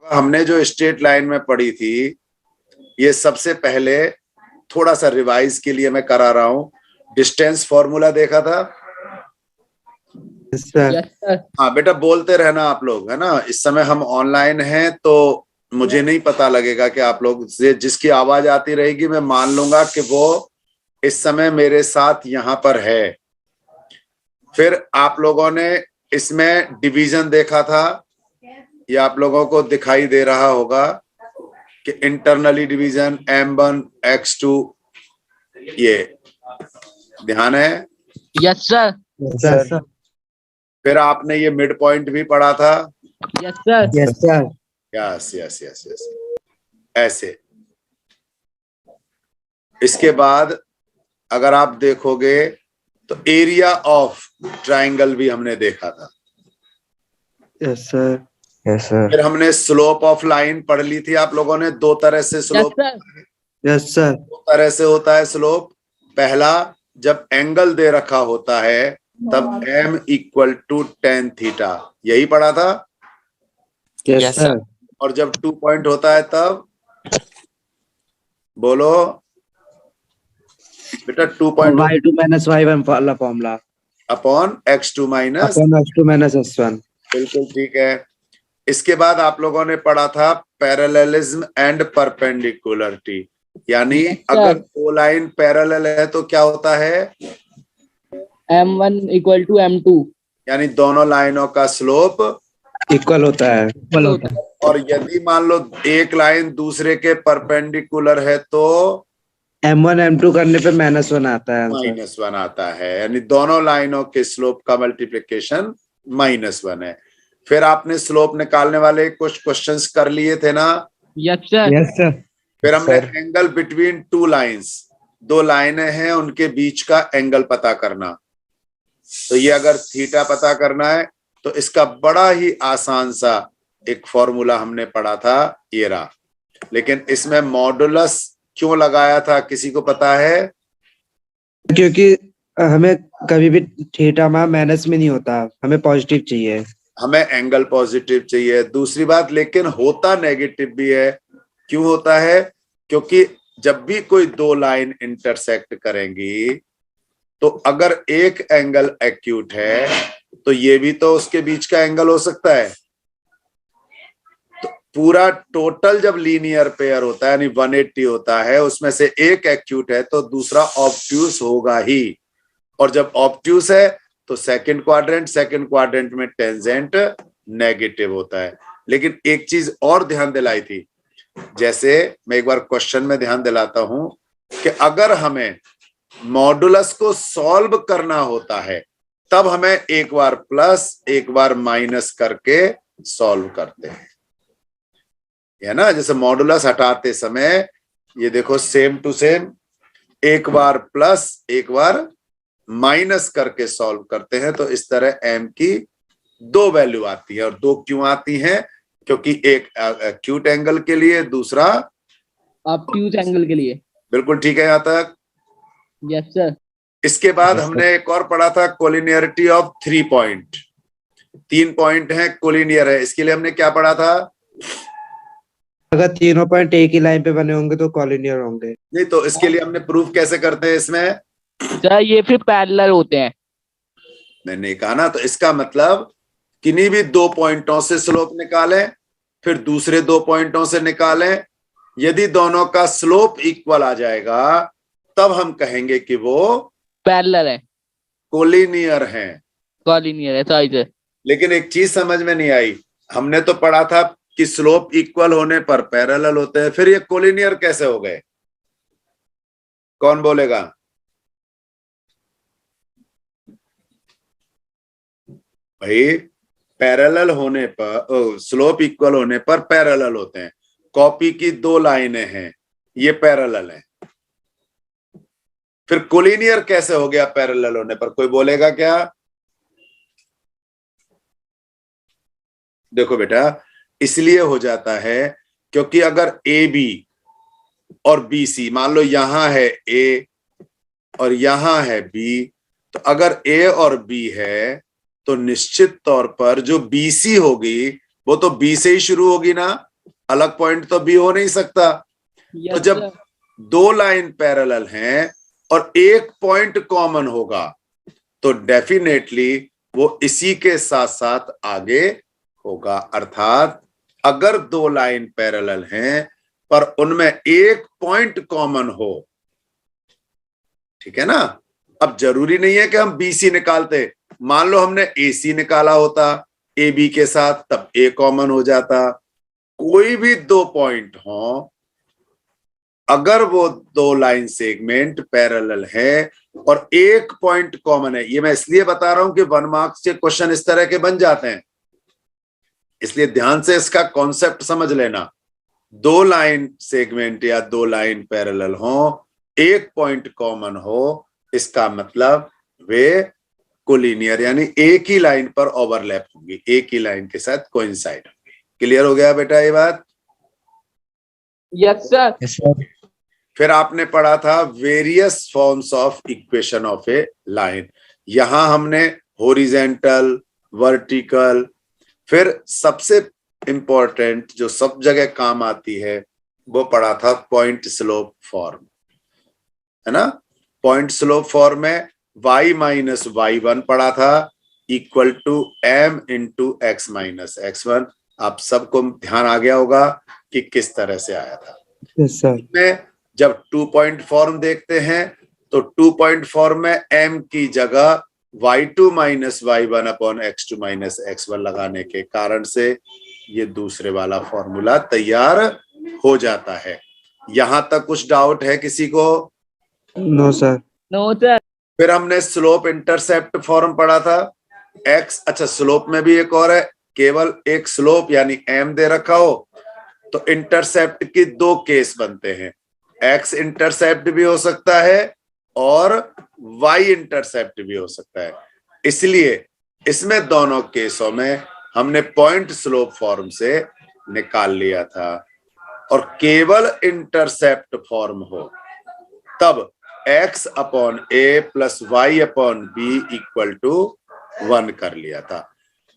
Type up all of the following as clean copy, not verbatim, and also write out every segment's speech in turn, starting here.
हमने जो straight line में पढ़ी थी, ये सबसे पहले थोड़ा सा रिवाइज के लिए मैं करा रहा हूं। डिस्टेंस फॉर्मूला देखा था? हाँ बेटा, बोलते रहना आप लोग, है ना। इस समय हम ऑनलाइन हैं तो मुझे नहीं पता लगेगा कि आप लोग से जिसकी आवाज आती रहेगी मैं मान लूंगा कि वो इस समय मेरे साथ यहाँ पर है। फिर आप लोगों ने इसमें डिवीजन देखा था, ये आप लोगों को दिखाई दे रहा होगा कि इंटरनली डिवीजन M1 X2, ये ध्यान है? Yes sir. Yes sir. फिर आपने ये मिड पॉइंट भी पढ़ा था? Yes sir. Yes sir. Yes yes yes yes, ऐसे। इसके बाद अगर आप देखोगे तो एरिया ऑफ ट्राइंगल भी हमने देखा था। Yes sir. Yes sir. फिर हमने स्लोप ऑफ लाइन पढ़ ली थी आप लोगों ने। दो तरह से स्लोप, यस सर। दो तरह से होता है स्लोप। पहला, जब एंगल दे रखा होता है तब m = tan थीटा, यही पढ़ा था। Yes sir. और जब 2 पॉइंट होता है तब बोलो बेटा, 2 पॉइंट y2 - y1 वाला formula upon x2 minus x2 - s1। बिल्कुल ठीक है। इसके बाद आप लोगों ने पढ़ा था पैरेललिज्म एंड परपेंडिकुलरिटी, यानी अगर दो लाइन पैरेलल है तो क्या होता है? M1 = M2, यानी दोनों लाइनों का स्लोप इक्वल होता है। और यदि मान लो एक लाइन दूसरे के परपेंडिकुलर है तो M1 M2 करने पे -1 आता है। -1 आता है, यानी दोनों लाइनों के स्लोप का मल्टीप्लिकेशन -1 है। फिर आपने स्लोप निकालने वाले कुछ क्वेश्चंस कर लिए थे ना? Yes sir. Yes sir. फिर हमने एंगल बिटवीन टू लाइंस, दो लाइनें हैं उनके बीच का एंगल पता करना। तो ये अगर थीटा पता करना है तो इसका बड़ा ही आसान सा एक फॉर्मूला हमने पढ़ा था, ये रहा। लेकिन इसमें मॉडुलस क्यों लगाया था, किसी को पता है? क्योंकि हमें कभी भी थीटा माइनस में नहीं होता, हमें पॉजिटिव चाहिए। हमें एंगल पॉजिटिव चाहिए। दूसरी बात, लेकिन होता नेगेटिव भी है। क्यों होता है? क्योंकि जब भी कोई दो लाइन इंटरसेक्ट करेंगी तो अगर एक एंगल एक्यूट है तो ये भी तो उसके बीच का एंगल हो सकता है। तो पूरा टोटल जब लीनियर पेयर होता है यानी 180 होता है, उसमें से एक एक्यूट है तो दूसरा ऑब्ट्यूस होगा ही। और जब ऑब्ट्यूस है तो सेकंड क्वाड्रेंट में टेंजेंट नेगेटिव होता है। लेकिन एक चीज और ध्यान दिलाई थी, जैसे मैं एक बार क्वेश्चन में ध्यान दिलाता हूं कि अगर हमें मॉडुलस को सॉल्व करना होता है तब हमें एक बार प्लस एक बार माइनस करके सॉल्व करते हैं, है ना। जैसे मॉडुलस हटाते समय ये देखो सेम टू सेम, एक बार प्लस एक बार माइनस करके सॉल्व करते हैं। तो इस तरह m की दो वैल्यू आती है। और दो क्यों आती हैं? क्योंकि एक एक्यूट एंगल के लिए, दूसरा ऑब्ट्यूज एंगल के लिए। बिल्कुल ठीक है यहां तक? Yes sir. इसके बाद हमने एक और पढ़ा था कोलिनियरिटी ऑफ 3 पॉइंट। 3 पॉइंट है, कोलिनियर है। इसके लिए हमने क्या पढ़ा था? अगर तीनों पॉइंट एक ही लाइन पे बने होंगे तो कॉलिनियर होंगे। नहीं तो इसके लिए हमने प्रूफ कैसे करते हैं इसमें? सर ये फिर पैरेलल होते हैं। मैंने कहा ना, तो इसका मतलब किन्हीं भी दो पॉइंटों से स्लोप निकालें, फिर दूसरे दो पॉइंटों से निकालें। यदि दोनों का स्लोप इक्वल आ जाएगा तब हम कहेंगे कि वो पैरेलल है, कोलिनियर हैं। कॉलिनियर है। सही सर। लेकिन एक चीज समझ में नहीं आई, हमने तो पढ़ा था कि स्लोप इक्वल होने पर पैरेलल होते हैं, फिर ये कोलिनियर कैसे हो गए? कौन बोलेगा? भाई पैरेलल होने पर, स्लोप इक्वल होने पर पैरेलल होते हैं। कॉपी की दो लाइनें हैं, ये पैरेलल हैं, फिर कोलिनियर कैसे हो गया पैरेलल होने पर? कोई बोलेगा क्या? देखो बेटा, इसलिए हो जाता है क्योंकि अगर ए बी और बी सी, मान लो यहां है ए और यहां है बी, तो अगर ए और बी है तो निश्चित तौर पर जो बी सी होगी वो तो बी से ही शुरू होगी ना। अलग पॉइंट तो बी हो नहीं सकता। तो यस जब सर। दो लाइन पैरेलल हैं और एक पॉइंट कॉमन होगा तो डेफिनेटली वो इसी के साथ साथ आगे होगा। अर्थात अगर दो लाइन पैरेलल हैं पर उनमें एक पॉइंट कॉमन हो, ठीक है ना। अब जरूरी नहीं है कि हम बीसी निकालते, मान लो हमने एसी निकाला होता ए बी के साथ, तब ए कॉमन हो जाता। कोई भी दो पॉइंट हो, अगर वो दो लाइन सेगमेंट पैरेलल है और एक पॉइंट कॉमन है, ये मैं इसलिए बता रहा हूं कि 1 मार्क्स के क्वेश्चन इस तरह के बन जाते हैं, इसलिए ध्यान से इसका कॉन्सेप्ट समझ लेना। दो लाइन सेगमेंट या दो लाइन पैरेलल हो, एक पॉइंट कॉमन हो, इसका मतलब वे कोलिनियर यानी एक ही लाइन पर ओवरलैप होंगी, एक ही लाइन के साथ कोइंसाइड होंगी। क्लियर हो गया बेटा ये बात? Yes sir. Yes sir. फिर आपने पढ़ा था various forms of equation of a line. यहां हमने हॉरिजॉन्टल, वर्टिकल, फिर सबसे इंपॉर्टेंट जो सब जगह काम आती है वो पढ़ा था पॉइंट स्लोप फॉर्म, है ना। पॉइंट स्लोप फॉर्म में y माइनस y1 पढ़ा था equal to m into x minus x1। आप सबको ध्यान आ गया होगा कि किस तरह से आया था। Yes sir. में जब 2 पॉइंट फॉर्म देखते हैं तो 2 पॉइंट फॉर्म में m की जगह y2 minus y1 upon x2 minus x1 लगाने के कारण से ये दूसरे वाला फॉर्मूला तैयार हो जाता है। यहां तक कुछ डाउट है किसी को? No sir. No sir. फिर हमने स्लोप इंटरसेप्ट फॉर्म पढ़ा था x, अच्छा स्लोप में भी एक और है, केवल एक स्लोप यानी m दे रखा हो तो इंटरसेप्ट की दो केस बनते हैं, x इंटरसेप्ट भी हो सकता है और y इंटरसेप्ट भी हो सकता है। इसलिए इसमें दोनों केसों में हमने पॉइंट स्लोप फॉर्म से निकाल लिया था। और केवल इंटरसेप्ट फॉर्म हो तब x upon A plus Y upon B equal to 1 कर लिया था।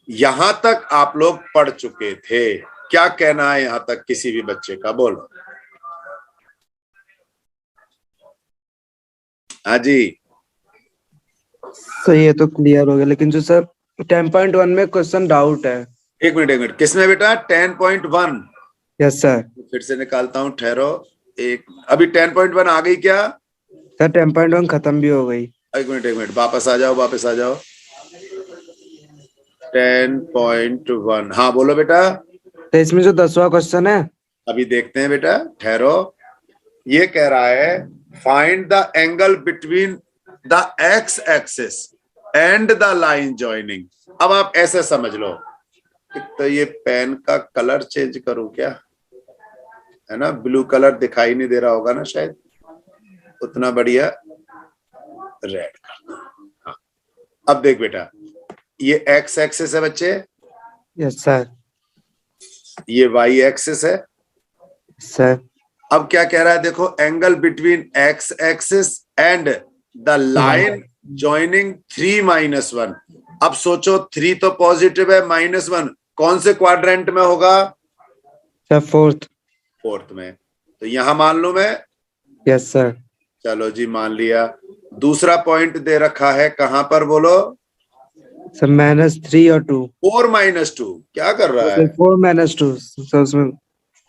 यहां तक आप लोग पढ़ चुके थे। क्या कहना है यहां तक किसी भी बच्चे का? बोलो। हाँ जी, सही है तो क्लियर हो गया, लेकिन जो सर 10.1 में क्वेश्चन डाउट है। एक मिनट किसमें बेटा? 10.1? Yes sir. फिर से निकालता हूं, ठहरो एक। अभी 10.1 आ गई क्या? सर 10.1 खत्म भी हो गई। एक मिनट वापस आ जाओ। 10.1, हाँ बोलो बेटा। तो इसमें जो 10वां क्वेश्चन है, अभी देखते हैं बेटा, ठहरो। ये कह रहा है find the angle between the x axis and the line joining. अब आप ऐसे समझ लो, तो ये पेन का कलर चेंज करूं क्या? है ना, ब्लू कलर दिखाई नहीं दे रहा होगा ना शायद, उतना बढ़िया रेड कर दो। हाँ, अब देख बेटा, ये एक्स एक्सिस है बच्चे, यस सर। ये वाई एक्सिस है। सर अब क्या कह रहा है देखो, angle between X axis and the line joining 3-1। अब सोचो 3 तो पॉजिटिव है, -1 कौन से क्वाड्रेंट में होगा? सर फोर्थ में। तो यहां मान लू मैं? Yes sir. चलो जी मान लिया। दूसरा पॉइंट दे रखा है कहां पर बोलो? सर -3 और 2। 4-2 क्या कर रहा है? 4-2 सर, उसमें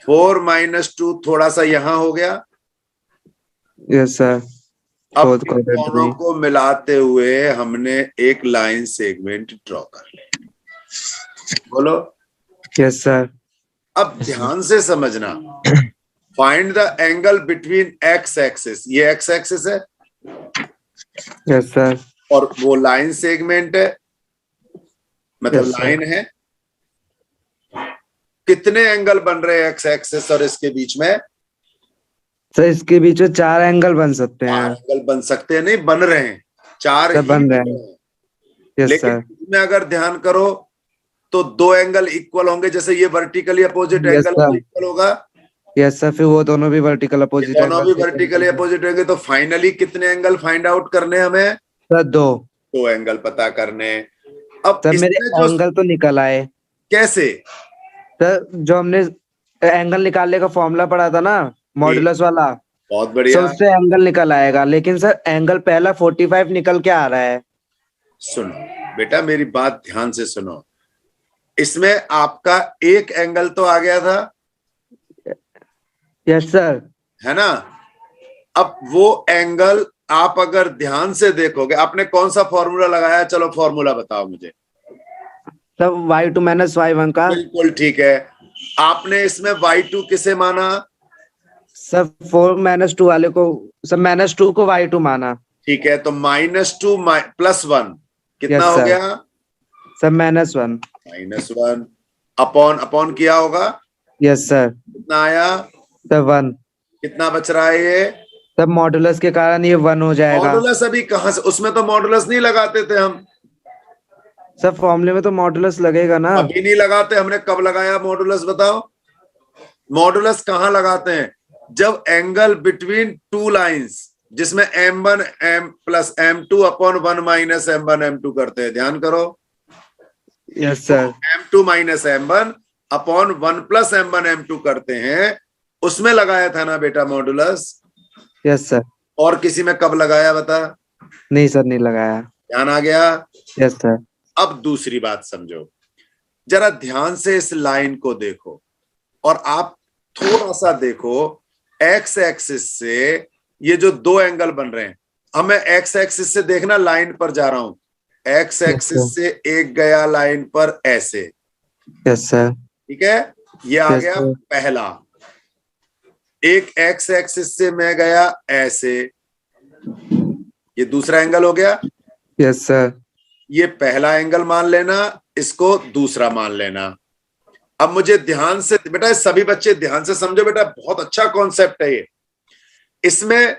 4-2 थोड़ा सा यहां हो गया। Yes sir. अब इन दोनों को मिलाते हुए हमने एक लाइन सेगमेंट ड्रॉ कर लिया। बोलो। Yes sir. अब ध्यान से समझना, find the angle between X axis, ये एक्स एक्सिस है यस सर। और वो लाइन सेगमेंट है, मतलब Yes, sir. लाइन है। कितने एंगल बन रहे हैं एक्स एक्सिस और इसके बीच में? सर इसके बीच में 4 एंगल बन सकते 4 हैं। एंगल बन सकते हैं, नहीं बन रहे हैं, 4 सर ही बन रहे बन हैं। रहे हैं। यस लेकिन सर। इसमें अगर ध्यान करो तो 2 एंगल इक्वल होंगे, जैसे ये vertically opposite Yes, angle sir. Equal होगा, यस सर, फिर वो दोनों भी वर्टिकल ये अपोजिट दोनों भी एंगल वर्टिकली अपोजिट होंगे। तो फाइनली कितने एंगल फाइंड आउट करने हमें? सर 2। 2 एंगल पता करने। अब सर मेरे इसमें जो एंगल तो निकल आए कैसे? सर, जो हमने एंगल निकालने का फॉर्मूला पढ़ा था ना, मॉडुलस वाला, बहुत सर बढ़िया। उससे एंगल निकल आएगा, लेकिन सर एंगल पहला 45 निकल के आ रहा है। सुनो बेटा, मेरी बात ध्यान से सुनो। इसमें आपका एक एंगल तो आ गया था, यस सर। है ना? अब वो एंगल आप अगर ध्यान से देखोगे, आपने कौन सा फॉर्मूला लगाया? चलो फॉर्मूला बताओ मुझे। सर y2 माइनस y1 का। बिल्कुल ठीक है। आपने इसमें y2 किसे माना? सर 4 माइनस 2 वाले को, सर -2 को y2 माना। ठीक है, तो -2 +1 कितना यस हो सर। गया? सर -1। -1 अपॉन अपॉन किया होगा, यस सर। कितना आया? सर 1। कितना बच रहा है ये? सर मॉडुलस के कारण ये 1 हो जाएगा। मॉडुलस अभी कहां से? उसमें तो मॉडुलस नहीं लगाते थे हम। सर फॉर्मूले में तो मॉडुलस लगेगा ना। अभी नहीं लगाते, हमने कब लगाया मॉडुलस बताओ? मॉडुलस कहां लगाते हैं? जब एंगल बिटवीन टू लाइंस, जिसमें m1 m plus m2 upon 1 minus m1 m2 करते हैं, ध्यान करो। Yes sir. m2 minus m1 upon 1 plus m1 m2 करते हैं, उसमें लगाया था ना बेटा मॉडुलस। Yes sir. और किसी में कब लगाया बता? नहीं सर, नहीं लगाया। ध्यान आ गया? Yes sir. अब दूसरी बात समझो, जरा ध्यान से इस लाइन को देखो, और आप थोड़ा सा देखो एक्स एक्सिस से ये जो दो एंगल बन रहे हैं। अब मैं एक्स एक्सिस से देखना, लाइन पर जा रहा हूं। एक्स एक्सिस से एक गया लाइन पर ऐसे, यस सर। ठीक है, ये आ Yes, गया sir. पहला। एक एक्स एक्सिस से मैं गया ऐसे, ये दूसरा एंगल हो गया। Yes sir. ये पहला एंगल मान लेना, इसको दूसरा मान लेना। अब मुझे ध्यान से बेटा, सभी बच्चे ध्यान से समझो बेटा, बहुत अच्छा कॉन्सेप्ट है ये। इसमें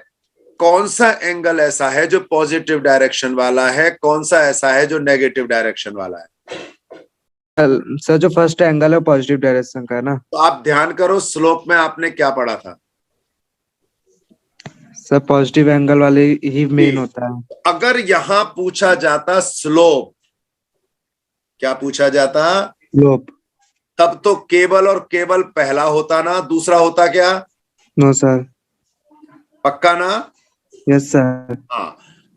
कौन सा एंगल ऐसा है जो पॉजिटिव डायरेक्शन वाला है, कौन सा ऐसा है जो नेगेटिव डायरेक्शन वाला है? सर जो फर्स्ट एंगल है पॉजिटिव डायरेक्शन का है ना। तो आप ध्यान करो, स्लोप में आपने क्या पढ़ा था? सर पॉजिटिव एंगल वाले ही मेन होता है। अगर यहां पूछा जाता स्लोप, क्या पूछा जाता? स्लोप। तब तो केवल और केवल पहला होता ना, दूसरा होता क्या? No sir. पक्का ना? Yes sir. हाँ।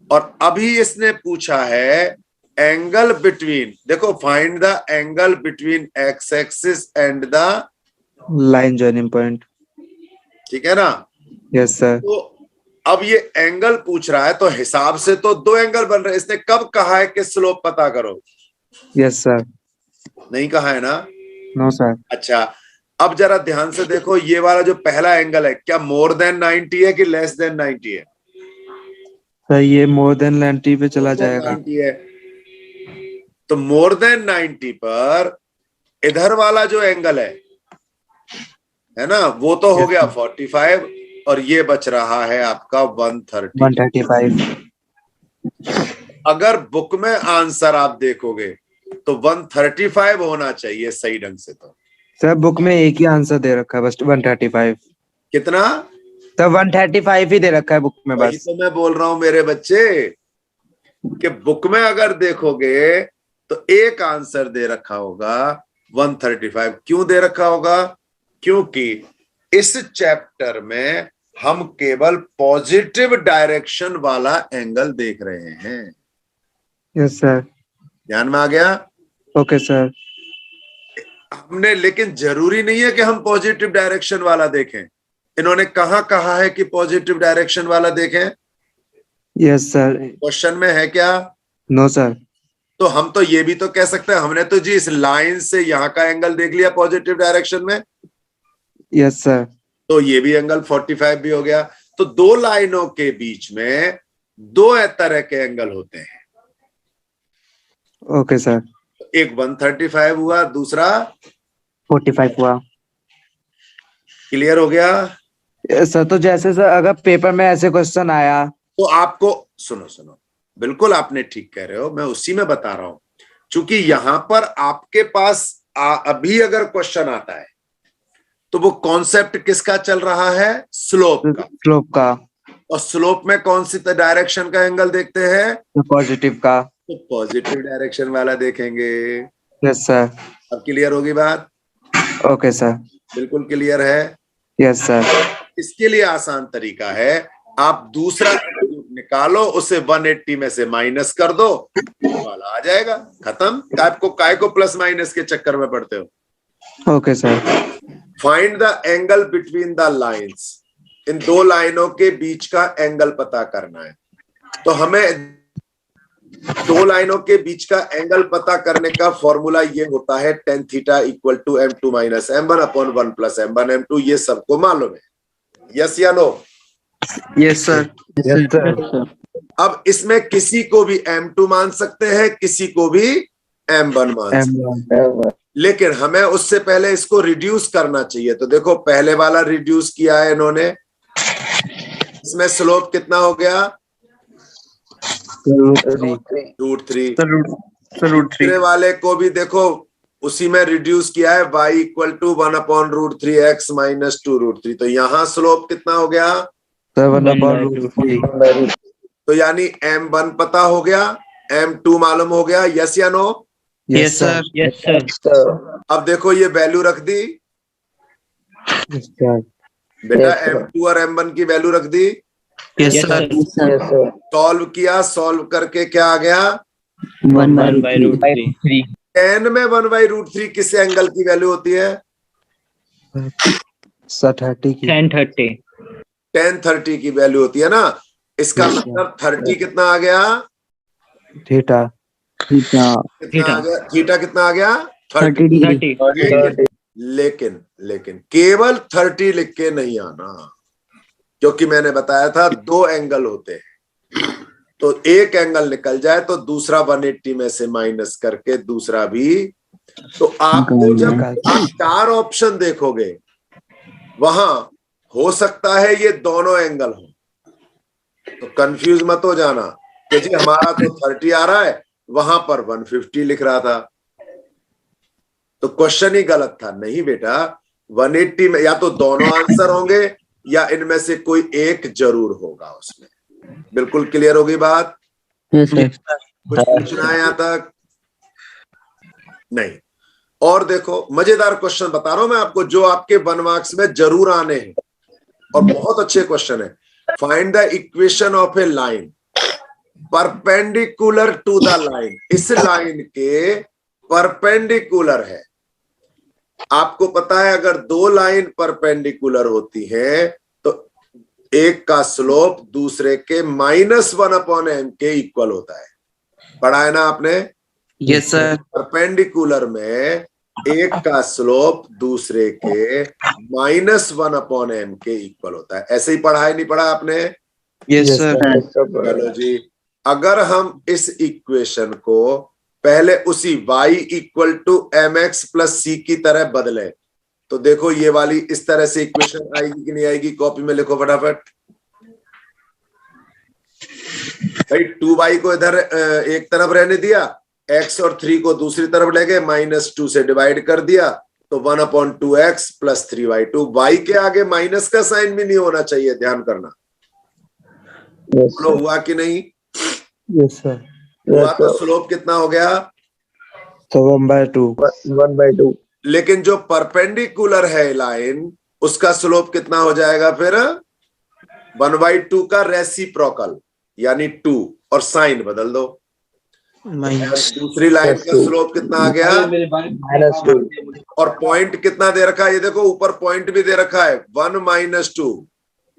और अभी इसने पूछा है एंगल बिटवीन, देखो, find the angle between X axis and the line joining point. ठीक है ना? Yes sir. तो अब ये एंगल पूछ रहा है, तो हिसाब से तो दो एंगल बन रहे हैं। इसने कब कहा है कि स्लोप पता करो? Yes sir. नहीं कहा है ना? No sir. अच्छा, अब जरा ध्यान से देखो, ये वाला जो पहला एंगल है, क्या मोर देन 90 है कि लेस देन 90 है? सर ये मोर देन 90 पे चला जाएगा। 90 है। तो मोर देन 90 पर इधर वाला जो एंगल है ना, वो तो हो गया 45, और ये बच रहा है आपका 130। 135। अगर बुक में आंसर आप देखोगे तो 135 होना चाहिए सही ढंग से। तो सर बुक में एक ही आंसर दे रखा है बस, 135। कितना? सर 135 ही दे रखा है बुक में वही बस। तो मैं बोल रहा हूं मेरे बच्चे, कि बुक में अगर देखोगे तो एक आंसर दे रखा होगा 135। क्यों दे रखा होगा? क्योंकि इस चैप्टर में हम केवल पॉजिटिव डायरेक्शन वाला एंगल देख रहे हैं। Yes sir. ध्यान में आ गया? Okay sir. हमने, लेकिन जरूरी नहीं है कि हम पॉजिटिव डायरेक्शन वाला देखें। इन्होंने कहा कहा है कि पॉजिटिव डायरेक्शन वाला देखें? Yes sir. क्वेश्चन में है क्या? No sir. तो हम तो ये भी तो कह सकते हैं, हमने तो जी इस लाइन से यहां का एंगल देख लिया पॉजिटिव डायरेक्शन में, यस सर। तो ये भी एंगल 45 भी हो गया। तो दो लाइनों के बीच में दो तरह के एंगल होते हैं। Okay sir. एक 135 हुआ, दूसरा 45 हुआ। क्लियर हो गया? सर तो जैसे सर अगर पेपर में ऐसे क्वेश्चन आया तो आपको, सुनो सुनो, बिल्कुल आपने ठीक कह रहे हो, मैं उसी में बता रहा हूं। चूंकि यहां पर आपके पास अभी अगर क्वेश्चन आता है तो वो कॉन्सेप्ट किसका चल रहा है? स्लोप का। स्लोप का। और स्लोप में कौन सी डायरेक्शन का एंगल देखते हैं? पॉजिटिव का। तो पॉजिटिव डायरेक्शन वाला देखेंगे। Yes sir. अब क्लियर होगी बात? Okay sir. बिल्कुल क्लियर है। Yes sir. इसके लिए आसान तरीका है, आप दूसरा एट्रीब्यूट निकालो, उसे 180 में से माइनस कर दो, वाला आ जाएगा, खत्म। आपको काय को प्लस माइनस के चक्कर में पड़ते हो। Okay sir. Find the angle between the lines, इन दो लाइनों के बीच का एंगल पता करना है। तो हमें दो लाइनों के बीच का एंगल पता करने का फॉर्मूला ये होता है tan theta equal to m2 minus m1 upon 1 plus m1 m2, ये सबको मालूम है। यस या no? Yes sir. Yes sir. अब इसमें किसी को भी m2 मान सकते हैं, किसी को भी m1 मान सकते हैं, लेकिन हमें उससे पहले इसको रिड्यूस करना चाहिए। तो देखो पहले वाला रिड्यूस किया है इन्होंने, इसमें स्लोप कितना हो गया? √3। दूसरे वाले को भी देखो उसी में रिड्यूस किया है, y equal to 1 upon √3x minus 2√3। तो यहाँ स्लोप कितना हो गया? 1/√3। तो यानी m1 पता हो गया, m2 मालूम हो गया। यस या no? Yes sir. Yes sir. अब देखो ये वैल्यू रख दी बेटा, m2 और m1 की वैल्यू रख दी। Yes sir. सॉल्व किया, सॉल्व करके क्या आ गया? 1/√3। tan में 1/√3 किस एंगल की वैल्यू होती है? सर 30 की। tan 30 की वैल्यू होती है ना। इसका मतलब 30 कितना आ गया? थीटा। कितना आ गया? थीटा कितना आ गया? 30। लेकिन केवल 30 लिख के नहीं आना, क्योंकि मैंने बताया था दो एंगल होते हैं, तो एक एंगल निकल जाए तो दूसरा 180 में से माइनस करके दूसरा भी। तो आपको जब आप 4 ऑप्शन देखोगे, वहां हो सकता है ये दोनों एंगल हो, तो कंफ्यूज मत हो जाना कि जी हमारा तो 30 आ रहा है, वहां पर 150 लिख रहा था, तो क्वेश्चन ही गलत था। नहीं बेटा, 180 में या तो दोनों आंसर होंगे या इनमें से कोई एक जरूर होगा उसमें। बिल्कुल क्लियर होगी बात? कुछ पूछना है यहां तक? नहीं। और देखो मजेदार क्वेश्चन बता रहा हूं मैं आपको, जो आपके 1 मार्क्स में जरूर आने हैं और बहुत अच्छे क्वेश्चन है। Find the equation of a line perpendicular to the line. इस लाइन के परपेंडिकुलर है। आपको पता है अगर दो लाइन परपेंडिकुलर होती है तो एक का स्लोप दूसरे के -1 अपॉन m के इक्वल होता है। पढ़ा है ना आपने? Yes sir. परपेंडिकुलर में एक का स्लोप दूसरे के -1 अपॉन m के इक्वल होता है। ऐसे ही पढ़ा है, नहीं पढ़ा आपने? Yes sir. चलो जी, अगर हम इस इक्वेशन को पहले उसी y equal to mx plus c की तरह बदले, तो देखो ये वाली इस तरह से इक्वेशन आएगी कि नहीं आएगी? कॉपी में लिखो फटाफट भाई। 2y को इधर एक तरफ रहने दिया, x और 3 को दूसरी तरफ ले गए, -2 से डिवाइड कर दिया, तो 1/2x प्लस 3y2। y के आगे माइनस का साइन भी नहीं होना चाहिए, ध्यान करना। हुआ कि नहीं? Yes sir. हुआ तो स्लोप कितना हो गया? तो 1/2। लेकिन जो परपेंडिकुलर है लाइन, उसका स्लोप कितना हो जाएगा फिर? 1/2 का रेसिप्रोकल यानी 2, और साइन बदल दो। दूसरी लाइन का स्लोप कितना आ गया? -2। और पॉइंट कितना दे रखा है? ये देखो ऊपर पॉइंट भी दे रखा है, 1 - 2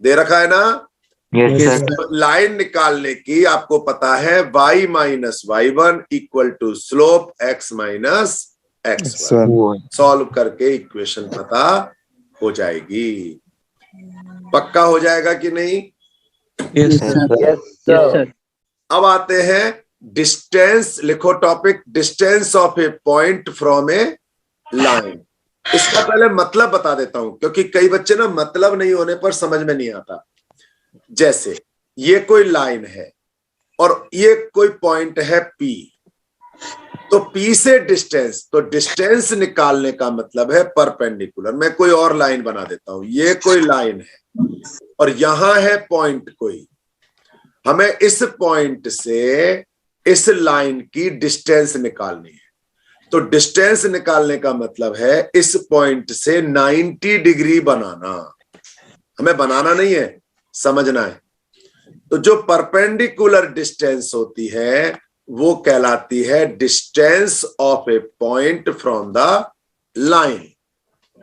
दे रखा है ना। लाइन निकालने की आपको पता है y - y1 equal to slope x - x1। Solve करके इक्वेशन पता हो जाएगी। पक्का हो जाएगा कि नहीं? Yes sir. अब आते हैं डिस्टेंस। लिखो topic, distance of a point from a line. इसका पहले मतलब बता देता हूं, क्योंकि कई बच्चे ना मतलब नहीं होने पर समझ में नहीं आता। जैसे ये कोई लाइन है और ये कोई पॉइंट है P, तो P से डिस्टेंस, तो डिस्टेंस निकालने का मतलब है परपेंडिकुलर। मैं कोई और लाइन बना देता हूं, ये कोई लाइन है और यहां है पॉइंट कोई, हमें इस पॉइंट से इस लाइन की डिस्टेंस निकालनी है। तो डिस्टेंस निकालने का मतलब है इस पॉइंट से 90 डिग्री बनाना। हमें बनाना नहीं है, समझना है। तो जो परपेंडिकुलर डिस्टेंस होती है वो कहलाती है distance of a point from the line.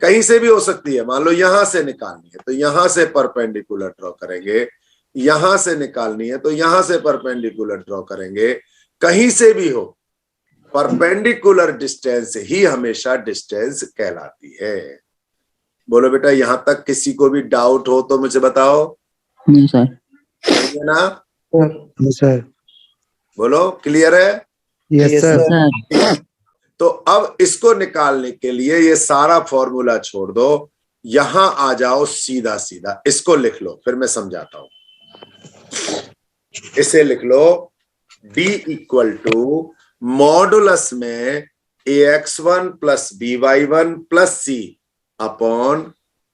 कहीं से भी हो सकती है, मान लो यहां से निकालनी है तो यहां से परपेंडिकुलर ड्रॉ करेंगे, यहां से निकालनी है तो यहां से परपेंडिकुलर ड्रॉ करेंगे, कहीं से भी हो, परपेंडिकुलर डिस्टेंस ही हमेशा डिस्टेंस कहलाती है। बोलो बेटा, यहां तक किसी को भी डाउट हो तो मुझे बताओ। नहीं सर। है ना? सर। बोलो, क्लियर है? Yes sir. सर तो अब इसको निकालने के लिए ये सारा फॉर्मूला छोड़ दो, यहां आ जाओ सीधा सीधा, इसको लिख लो, फिर मैं समझाता हूं। इसे लिख लो, D इक्वल टू मॉडुलस में ax1 plus by1 plus c upon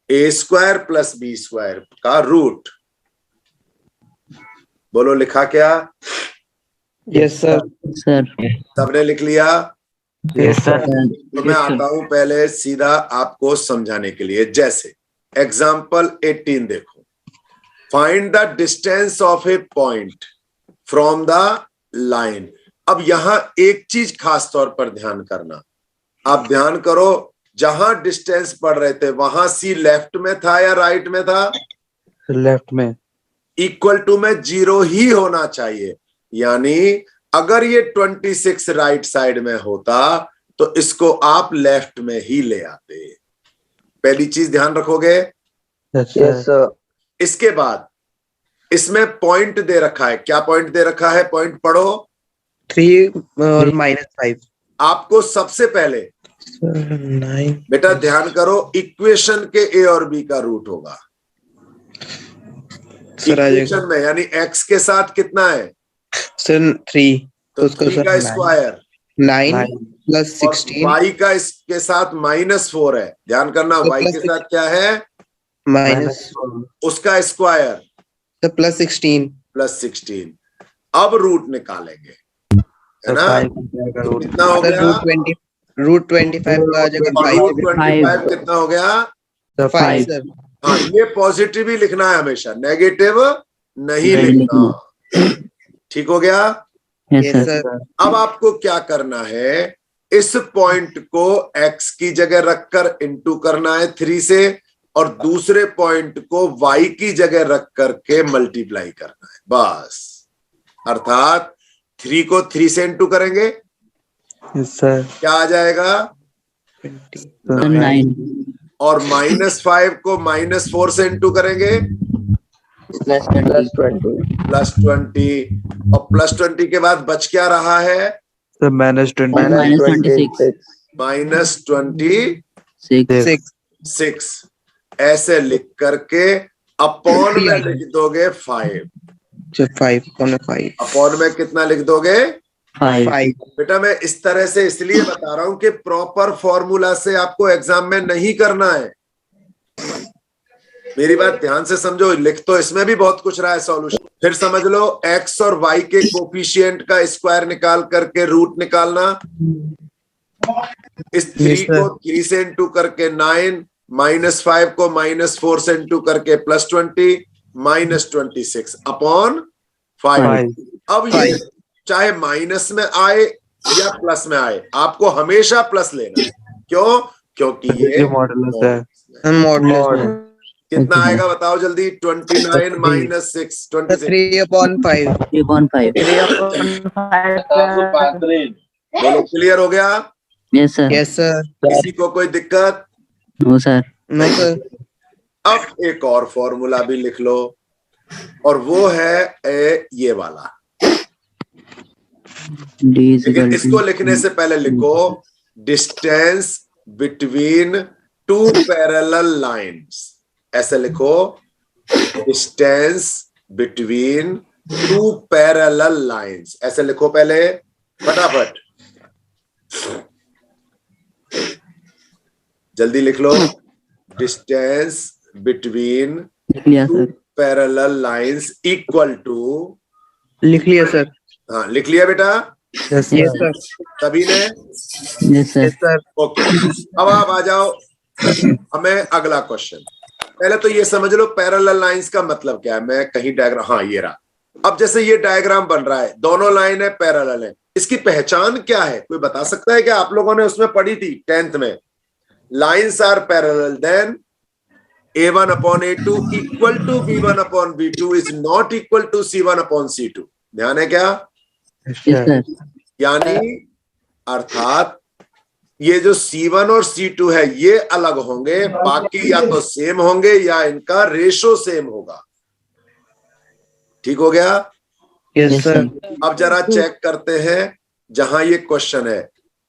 a square plus b square का रूट। बोलो, लिखा क्या? Yes sir. सर सबने लिख लिया? Yes sir. तो मैं आता हूं पहले सीधा आपको समझाने के लिए। जैसे एग्जाम्पल 18 देखो, find the distance of a point from the line. अब यहां एक चीज खास तौर पर ध्यान करना, आप ध्यान करो, जहां डिस्टेंस पढ़ रहे थे वहां सी लेफ्ट में था या राइट में था? लेफ्ट में। इक्वल टू में 0 ही होना चाहिए, यानी अगर ये 26 राइट साइड में होता तो इसको आप लेफ्ट में ही ले आते। पहली चीज ध्यान रखोगे? Yes sir. इसके बाद इसमें पॉइंट दे रखा है। क्या पॉइंट दे रखा है? पॉइंट पढ़ो। 3 और -5। आपको सबसे पहले 9 बेटा ध्यान करो, इक्वेशन के ए और बी का रूट होगा इक्वेशन में, यानी x के साथ कितना है सर? 3। तो 3 का स्क्वायर 9 प्लस 16 y का इसके साथ -4 है। ध्यान करना, तो y के साथ क्या है? माइनस उसका स्क्वायर तो प्लस 16। अब रूट निकालेंगे, है ना? तो कितना हो सर गया? रूट 25 का आ जाएगा और 5। रूट 25 कितना हो गया? 5 सर। हाँ, ये पॉजिटिव ही लिखना है हमेशा, नेगेटिव नहीं लिखना। ठीक हो गया? Yes sir. अब आपको क्या करना है, इस पॉइंट को x की जगह रखकर इंटू करना है 3 से, और दूसरे पॉइंट को y की जगह रख करके मल्टीप्लाई करना है, बस। अर्थात 3 को 3 से इंटू करेंगे, यस सर। क्या आ जाएगा? 9 और -5 को -4 से इंटू करेंगे, +20, और +20 के बाद बच क्या रहा है? सर -26। -26। ऐसे लिख करके अपॉन में लिख दोगे 5। 5 अपॉन में कितना लिख दोगे? 5। बेटा मैं इस तरह से इसलिए बता रहा हूं कि प्रॉपर फॉर्मूला से आपको एग्जाम में नहीं करना है। मेरी बात ध्यान से समझो, लिख तो इसमें भी बहुत कुछ रहा है सॉल्यूशन। फिर समझ लो, x और y के कोफिशिएंट का स्क्वायर निकाल करके रूट निकालना, इस 3 को 3 से इंटू करके 9, -5 को -4 से इंटू करके +20, -26 अपॉन 5। अब ये चाहे माइनस में आए या प्लस में आए, आपको हमेशा प्लस लेना है। क्यों? क्योंकि ये मॉडुलस है। कितना आएगा बताओ जल्दी? 29 - 6 26। 3/5। बोलो, क्लियर हो गया? Yes sir. Yes sir. किसी को कोई दिक्कत? No sir. No sir. अब एक और फॉर्मूला भी लिख लो, और वो है ये वाला। लेकिन इसको लिखने से पहले लिखो, डिस्टेंस बिटवीन 2 पैरेलल लाइंस। ऐसे लिखो, डिस्टेंस बिटवीन 2 पैरेलल लाइंस। ऐसे लिखो पहले, फटाफट जल्दी लिख लो। Distance between 2 parallel lines equal to, लिख लिया सर। हाँ लिख लिया बेटा? Yes sir. सभी ने? Yes sir. ओके, अब आप आ जाओ हमें अगला क्वेश्चन। पहले तो ये समझ लो पैरेलल लाइंस का मतलब क्या है। मैं कहीं डायग्राम, हाँ ये रहा। अब जैसे ये डायग्राम बन रहा है, दोनों लाइन है, पैरेलल है, इसकी पहचान क्या है? कोई बता सकता है क्या? आप लोगों ने उसमें पढ़ी थी 10th में, lines are parallel then A1 upon A2 equal to B1 upon B2 is not equal to C1 upon C2। ध्यान है क्या? Yes sir. यानी अर्थात ये जो C1 और C2 है ये अलग होंगे, बाकी या तो सेम होंगे या इनका रेशो सेम होगा। ठीक हो गया? Yes sir. अब जरा चेक करते हैं, जहां ये क्वेश्चन है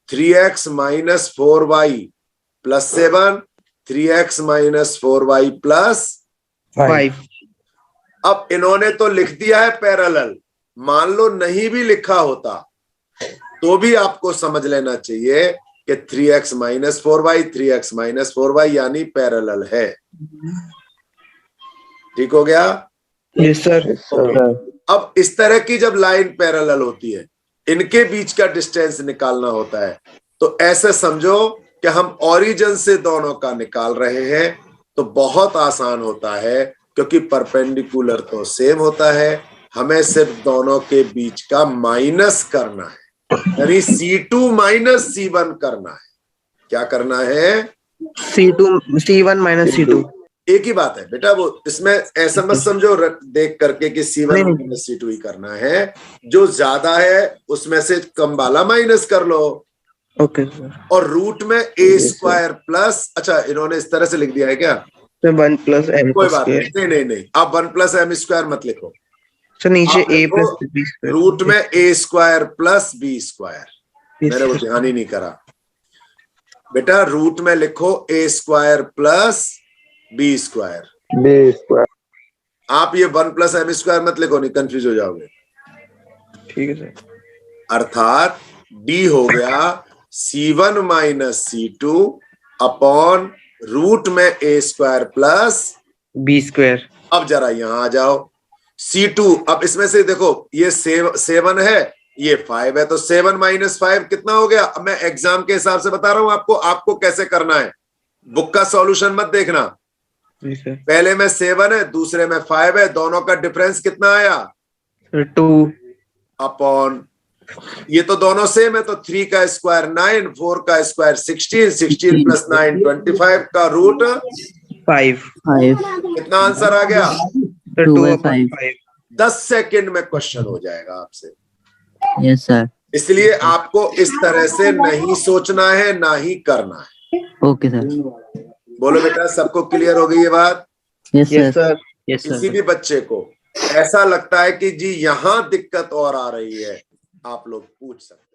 3x minus 4y plus 7, 3x minus 4y plus 5। अब इन्होंने तो लिख दिया है पैरेलल, मान लो नहीं भी लिखा होता तो भी आपको समझ लेना चाहिए कि 3x minus 4y 3x minus 4y यानी पैरेलल है। ठीक हो गया? Yes sir. अब इस तरह की जब लाइन पैरेलल होती है, इनके बीच का डिस्टेंस निकालना होता है, तो ऐसे समझो कि हम ओरिजिन से दोनों का निकाल रहे हैं, तो बहुत आसान होता है क्योंकि परपेंडिकुलर तो सेम होता है, हमें सिर्फ दोनों के बीच का माइनस करना है, यानी C2 माइनस C1 करना है। क्या करना है? C1 minus C2। एक ही बात है बेटा, वो इसमें ऐसा मत समझो देख करके कि C1 माइनस C2 ही करना है, जो ज्यादा है उसमें से कम वाला माइनस कर लो। ओके। और रूट में a स्क्वायर प्लस, अच्छा इन्होंने इस तरह से लिख दिया है क्या? 1 प्लस m कोई बात नहीं, नहीं नहीं, आप 1 प्लस m स्क्वायर मत लिखो सर, नीचे आप a लिखो प्लस b स्क्वायर। रूट में a square plus b square. मैंने वो ध्यान ही नहीं करा बेटा, रूट में लिखो a square plus b square. आप ये 1 प्लस m स्क्वायर मत लिखो, नहीं कंफ्यूज हो जाओगे। ठीक है सर। अर्थात d हो गया C1 minus C2 upon root में a square plus b square. अब जरा यहां आ जाओ, C2, अब इसमें से देखो ये 7 है, ये 5 है, तो 7 माइनस 5 कितना हो गया? अब मैं एग्जाम के हिसाब से बता रहा हूं आपको कैसे करना है। बुक का सॉल्यूशन मत देखना, पहले में 7 है, दूसरे में 5 है, दोनों का डिफरेंस कितना आया? 2 अपॉन, ये तो दोनों सेम है, तो 3 का स्क्वायर 9, 4 का स्क्वायर 16, 16 प्लस 9 25 का रूट 5। कितना आंसर आ गया? 2/5। 10 सेकंड में क्वेश्चन हो जाएगा आपसे। Yes sir. इसलिए आपको इस तरह से नहीं सोचना है, ना ही करना है। Okay sir. बोलो बेटा, सबको क्लियर हो गई ये बात? Yes sir. किसी भी बच्चे को ऐसा लगता है कि जी यहां दिक्कत और आ रही है, आप लोग पूछ सकते हैं।